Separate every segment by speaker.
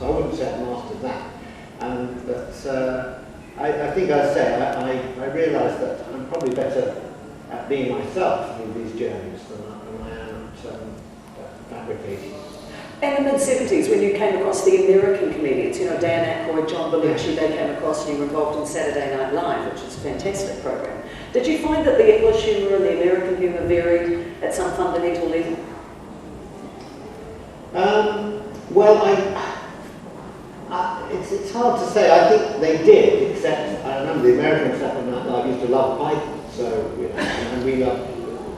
Speaker 1: So I wouldn't say I've mastered that. But I think I say I realise that I'm probably better at being myself through these journeys than I am at fabricating.
Speaker 2: In the mid-70s, when you came across the American comedians, you know, Dan Aykroyd, John Belushi, they came across and you were involved in Saturday Night Live, which is a fantastic program. Did you find that the English humour and the American humour varied at some fundamental level?
Speaker 1: Well, it's hard to say. I think they did, except I remember the American Saturday Night Live used to love Python, so and we loved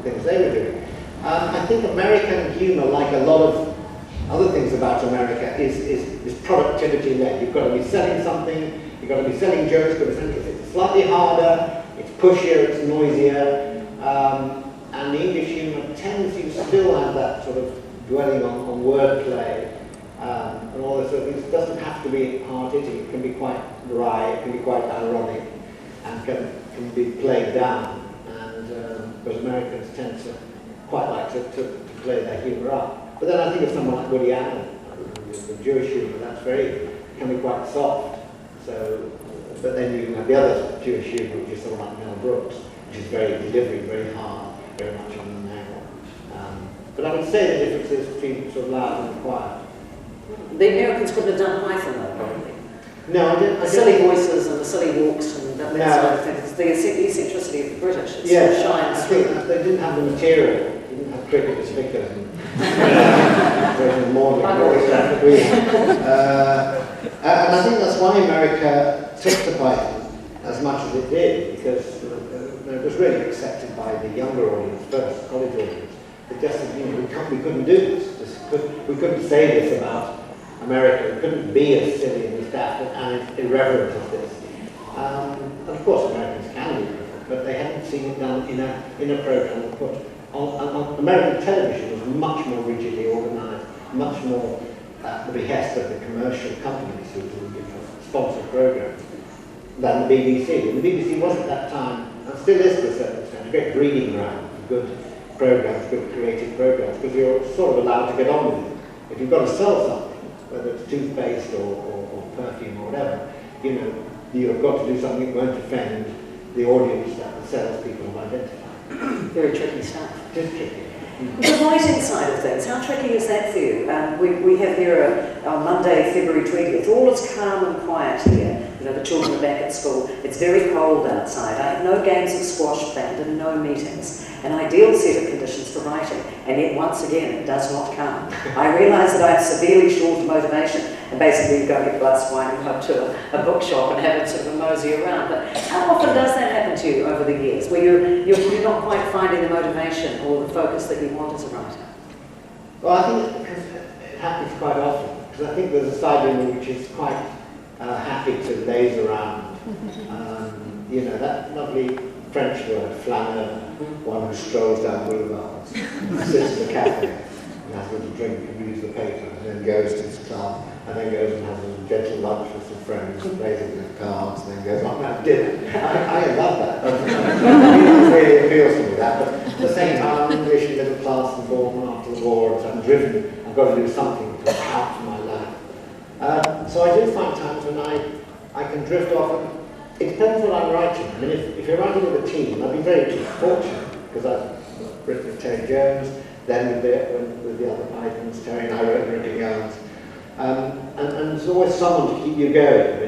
Speaker 1: the things they were doing. I think American humour, like a lot of other things about America, is productivity-led. You've got to be selling something, you've got to be selling jokes, you've got to be selling, it's slightly harder, it's pushier, it's noisier, and the English humour tends to still have that sort of dwelling on wordplay and all this sort of things. It doesn't have to be hard-hitting, it can be quite dry, it can be quite ironic, and can be played down. And because Americans tend to quite like to play their humour up. But then I think of someone like Woody Allen, the Jewish humour, can be quite soft. So, but then you have the other Jewish humour, which is someone like Mel Brooks, which is very delivery, very hard, very much on the nail. But I would say the difference is between sort of loud and quiet.
Speaker 2: The Americans couldn't have done Python though, probably.
Speaker 1: No, I didn't.
Speaker 2: The silly voices and the silly walks and that sort of thing. It's the eccentricity of the British. It sort of shines through.
Speaker 1: I think they didn't have the material. They didn't have cricket as vicar and morning. And I think that's why America took to Python as much as it did, because it was really accepted by the younger audience first, college audience. They just said, you know, we couldn't do this. We couldn't say this about America. We couldn't be as silly and as daft and irreverent as this. And of course, Americans can be irreverent, but they hadn't seen it done in a program that put on American television was much more rigidly organised, much more at the behest of the commercial companies who would sponsor programs than the BBC. And the BBC was at that time, and still is to a certain extent, a great breeding ground for good programs, good creative programs, because you're sort of allowed to get on with it. If you've got to sell something, whether it's toothpaste or perfume or whatever, you know, you've got to do something that won't offend the audience that the salespeople have identified.
Speaker 2: Very tricky stuff.
Speaker 1: Just tricky.
Speaker 2: The writing side of things, how tricky is that for you? We have here on Monday, February 20th, all is calm and quiet here. You know, the children are back at school. It's very cold outside. I have no games of squash planned and no meetings. An ideal set of conditions for writing, and yet once again, it does not come. I realise that I'm severely short of motivation, and basically you go and get a glass of wine and go up to a bookshop and have it sort of a mosey around. But how often does that happen to you over the years, where you're not quite finding the motivation or the focus that you want as a writer?
Speaker 1: Well, I think it's because it happens quite often, because I think there's a side of me which is quite happy to laze around. You know, that lovely French word, flaneur, one who strolls down boulevards, sits in a cafe and has a little drink and reads the paper, and then goes to his club, and then goes and has a gentle lunch with some friends, and plays a bit of cards, and then goes on to have dinner. I love that. It really appeals to me, that. But at the same time, I'm English, middle class, and born after the war, and so I'm driven. I've got to do something to account for my life. So I do find times when I can drift off. And it depends what I'm writing. I mean, if you're writing with a team, I've been very fortunate, because I've written with Terry Jones, then with the other Pythons, Terry and I wrote Ricky Jones. And there's always someone to keep you going when